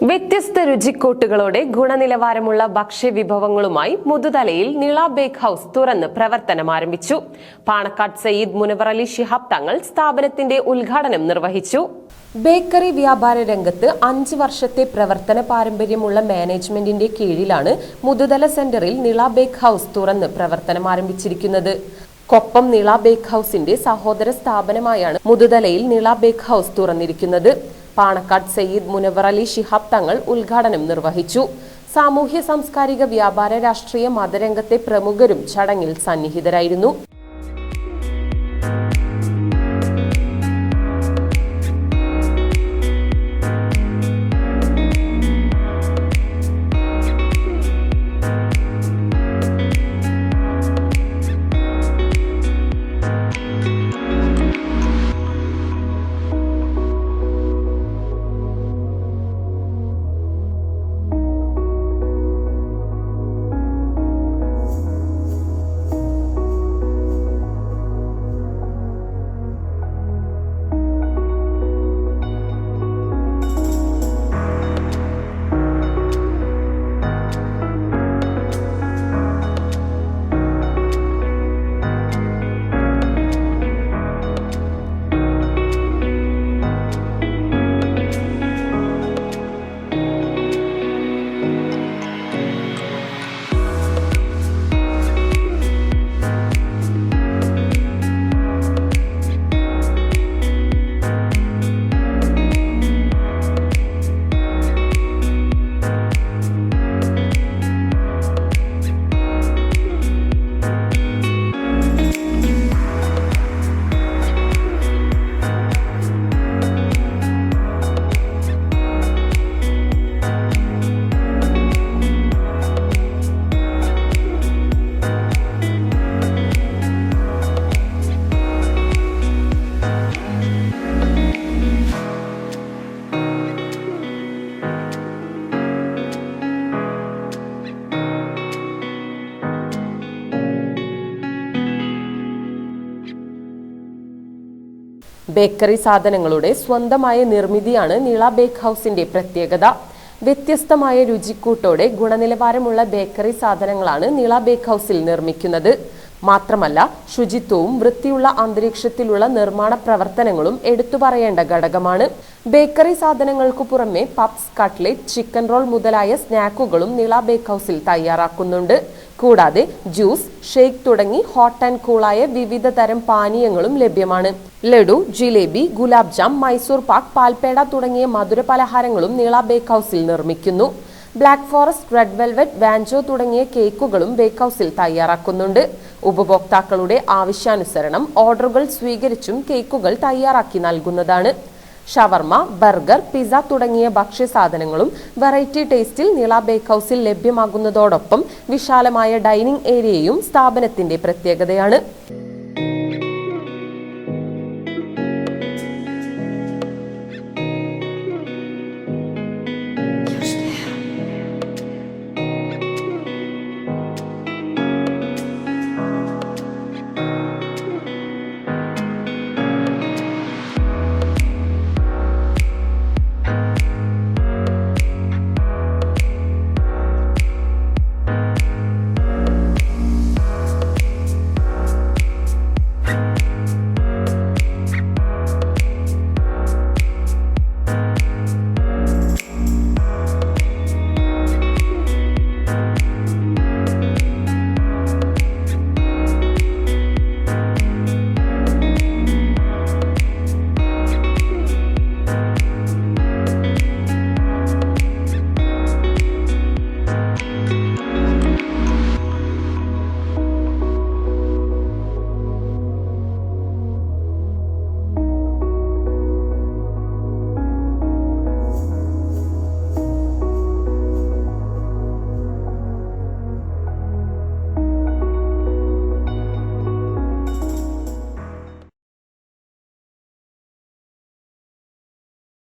വ്യത്യസ്ത രുചിക്കൂട്ടുകളോടെ ഗുണനിലവാരമുള്ള ഭക്ഷ്യവിഭവങ്ങളുമായി മുതുതലയിൽ Nila bake house തുറന്ന് പ്രവർത്തനം ആരംഭിച്ചു. പാണക്കാട് സയ്യിദ് മുനവർ അലി ശിഹാബ് തങ്ങൾ സ്ഥാപനത്തിന്റെ ഉദ്ഘാടനം നിർവഹിച്ചു. ബേക്കറി വ്യാപാര രംഗത്ത് 5 വർഷത്തെ പ്രവർത്തന പാരമ്പര്യമുള്ള മാനേജ്മെന്റിന്റെ കീഴിലാണ് മുതുതല സെന്ററിൽ നിള ബേക്ക് ഹൌസ് തുറന്ന് പ്രവർത്തനം ആരംഭിച്ചിരിക്കുന്നത്. കൊപ്പം നിള ബേക്ക് ഹൌസിന്റെ സഹോദര സ്ഥാപനമായാണ് മുതുതലയിൽ നിള ബേക്ക് ഹൌസ് തുറന്നിരിക്കുന്നത്. പാണക്കാട് സയ്യിദ് മുനവർ അലി ശിഹാബ് തങ്ങൾ ഉദ്ഘാടനം നിർവഹിച്ചു. സാമൂഹ്യ സാംസ്കാരിക വ്യാപാര രാഷ്ട്രീയ മതരംഗത്തെ പ്രമുഖരും ചടങ്ങിൽ സന്നിഹിതരായിരുന്നു. ബേക്കറി സാധനങ്ങളുടെ സ്വന്തമായ നിർമ്മിതിയാണ് നിള ബേക്ക് ഹൌസിന്റെ പ്രത്യേകത. വ്യത്യസ്തമായ രുചിക്കൂട്ടോടെ ഗുണനിലവാരമുള്ള ബേക്കറി സാധനങ്ങളാണ് നിള ബേക്ക് ഹൌസിൽ നിർമ്മിക്കുന്നത്. മാത്രമല്ല, ശുചിത്വവും വൃത്തിയുള്ള അന്തരീക്ഷത്തിലുള്ള നിർമ്മാണ പ്രവർത്തനങ്ങളും എടുത്തു പറയേണ്ട ഘടകമാണ്. ബേക്കറി സാധനങ്ങൾക്കു പുറമെ പപ്സ്, കട്ട്ലേറ്റ്, ചിക്കൻ റോൾ മുതലായ സ്നാക്കുകളും നിള ബേക്ക് ഹൌസിൽ തയ്യാറാക്കുന്നുണ്ട്. കൂടാതെ ജ്യൂസ്, ഷേക്ക് തുടങ്ങി ഹോട്ട് ആൻഡ് കൂളായ വിവിധ തരം പാനീയങ്ങളും ലഭ്യമാണ്. ലഡു, ജിലേബി, ഗുലാബ് ജാം, മൈസൂർ പാക്ക്, പാൽപേട തുടങ്ങിയ മധുര പലഹാരങ്ങളും നിള ബേക്ക് ഹൌസിൽ നിർമ്മിക്കുന്നു. ബ്ലാക്ക് ഫോറസ്റ്റ്, റെഡ് വെൽവെറ്റ്, വാഞ്ചോ തുടങ്ങിയ കേക്കുകളും ബേക്ക് ഹൌസിൽ തയ്യാറാക്കുന്നുണ്ട്. ഉപഭോക്താക്കളുടെ ആവശ്യാനുസരണം ഓർഡറുകൾ സ്വീകരിച്ചും കേക്കുകൾ തയ്യാറാക്കി നൽകുന്നതാണ്. ഷവർമ, ബർഗർ, പിസ്സ തുടങ്ങിയ ഭക്ഷ്യസാധനങ്ങളും വെറൈറ്റി ടേസ്റ്റിൽ നിള ബേക്ക് ഹൌസിൽ ലഭ്യമാകുന്നതോടൊപ്പം വിശാലമായ ഡൈനിങ് ഏരിയയും സ്ഥാപനത്തിന്റെ പ്രത്യേകതയാണ്.